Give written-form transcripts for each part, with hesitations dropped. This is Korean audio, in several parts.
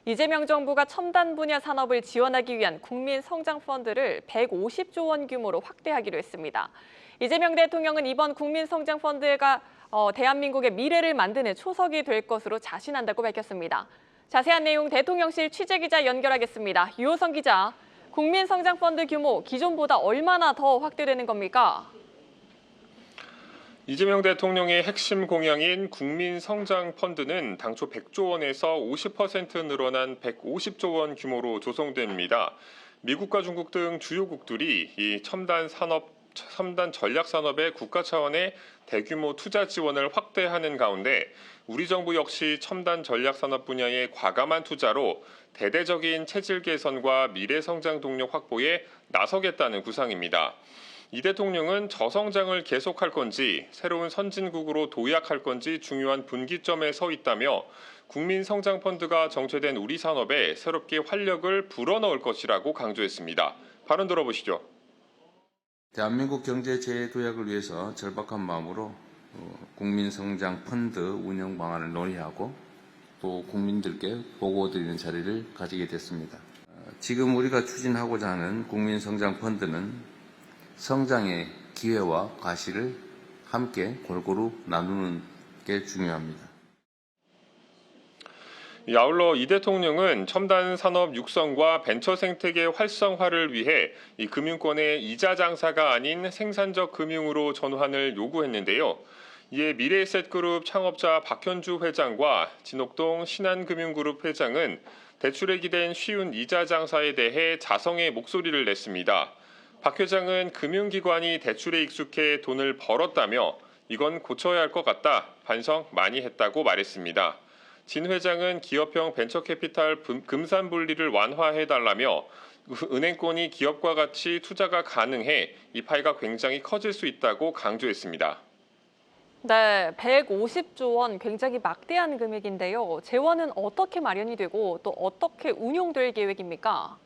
이재명 정부가 첨단 분야 산업을 지원하기 위한 국민성장펀드를 150조 원 규모로 확대하기로 했습니다. 이재명 대통령은 이번 국민성장펀드가 대한민국의 미래를 만드는 초석이 될 것으로 자신한다고 밝혔습니다. 자세한 내용 대통령실 취재기자 연결하겠습니다. 유호성 기자, 국민성장펀드 규모 기존보다 얼마나 더 확대되는 겁니까? 이재명 대통령의 핵심 공약인 국민성장펀드는 당초 100조 원에서 50% 늘어난 150조 원 규모로 조성됩니다. 미국과 중국 등 주요국들이 이 첨단 전략 산업의 국가 차원의 대규모 투자 지원을 확대하는 가운데 우리 정부 역시 첨단 전략 산업 분야의 과감한 투자로 대대적인 체질 개선과 미래 성장 동력 확보에 나서겠다는 구상입니다. 이 대통령은 저성장을 계속할 건지 새로운 선진국으로 도약할 건지 중요한 분기점에 서 있다며 국민성장펀드가 정체된 우리 산업에 새롭게 활력을 불어넣을 것이라고 강조했습니다. 발언 들어보시죠. 대한민국 경제 재도약을 위해서 절박한 마음으로 국민성장펀드 운영 방안을 논의하고 또 국민들께 보고드리는 자리를 가지게 됐습니다. 지금 우리가 추진하고자 하는 국민성장펀드는 성장의 기회와 과실을 함께 골고루 나누는 게 중요합니다. 아울러 이 대통령은 첨단 산업 육성과 벤처 생태계 활성화를 위해 이 금융권의 이자 장사가 아닌 생산적 금융으로 전환을 요구했는데요. 이에 미래에셋그룹 창업자 박현주 회장과 진옥동 신한금융그룹 회장은 대출에 기댄 쉬운 이자 장사에 대해 자성의 목소리를 냈습니다. 박 회장은 금융기관이 대출에 익숙해 돈을 벌었다며 이건 고쳐야 할 것 같다, 반성 많이 했다고 말했습니다. 진 회장은 기업형 벤처캐피탈 금산분리를 완화해달라며 은행권이 기업과 같이 투자가 가능해 이 파이가 굉장히 커질 수 있다고 강조했습니다. 네, 150조 원 굉장히 막대한 금액인데요. 재원은 어떻게 마련이 되고 또 어떻게 운용될 계획입니까?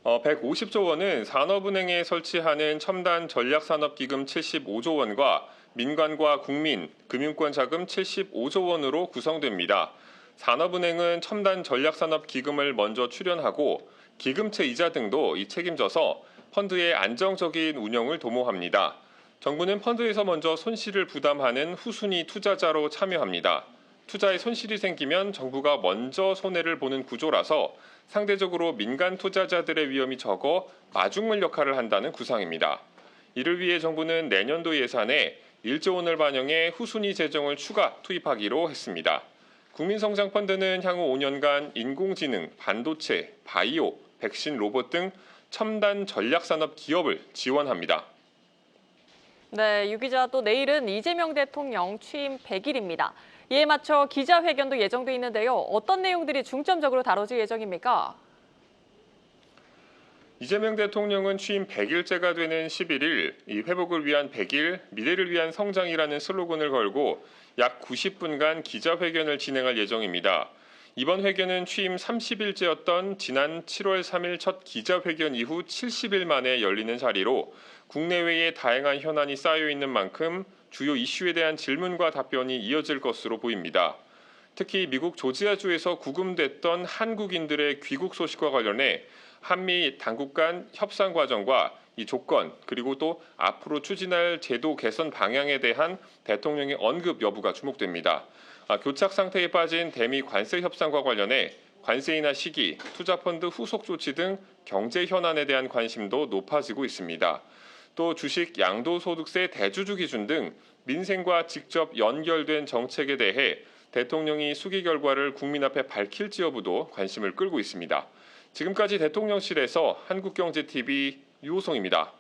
150조 원은 산업은행에 설치하는 첨단 전략산업기금 75조 원과 민간과 국민, 금융권 자금 75조 원으로 구성됩니다. 산업은행은 첨단 전략산업기금을 먼저 출연하고 기금채 이자 등도 책임져서 펀드의 안정적인 운영을 도모합니다. 정부는 펀드에서 먼저 손실을 부담하는 후순위 투자자로 참여합니다. 투자에 손실이 생기면 정부가 먼저 손해를 보는 구조라서 상대적으로 민간 투자자들의 위험이 적어 마중물 역할을 한다는 구상입니다. 이를 위해 정부는 내년도 예산에 1조 원을 반영해 후순위 재정을 추가 투입하기로 했습니다. 국민성장펀드는 향후 5년간 인공지능, 반도체, 바이오, 백신, 로봇 등 첨단 전략산업 기업을 지원합니다. 네, 유 기자, 또 내일은 이재명 대통령 취임 100일입니다. 이에 맞춰 기자회견도 예정돼 있는데요. 어떤 내용들이 중점적으로 다뤄질 예정입니까? 이재명 대통령은 취임 100일째가 되는 11일 이 회복을 위한 100일, 미래를 위한 성장이라는 슬로건을 걸고 약 90분간 기자회견을 진행할 예정입니다. 이번 회견은 취임 30일째였던 지난 7월 3일 첫 기자회견 이후 70일 만에 열리는 자리로 국내외에 다양한 현안이 쌓여 있는 만큼 주요 이슈에 대한 질문과 답변이 이어질 것으로 보입니다. 특히 미국 조지아주에서 구금됐던 한국인들의 귀국 소식과 관련해 한미 당국 간 협상 과정과 이 조건 그리고 또 앞으로 추진할 제도 개선 방향에 대한 대통령의 언급 여부가 주목됩니다. 교착 상태에 빠진 대미 관세 협상과 관련해 관세 인하 시기, 투자펀드 후속 조치 등 경제 현안에 대한 관심도 높아지고 있습니다. 또 주식 양도소득세 대주주 기준 등 민생과 직접 연결된 정책에 대해 대통령이 수기 결과를 국민 앞에 밝힐지 여부도 관심을 끌고 있습니다. 지금까지 대통령실에서 한국경제TV 유호성입니다.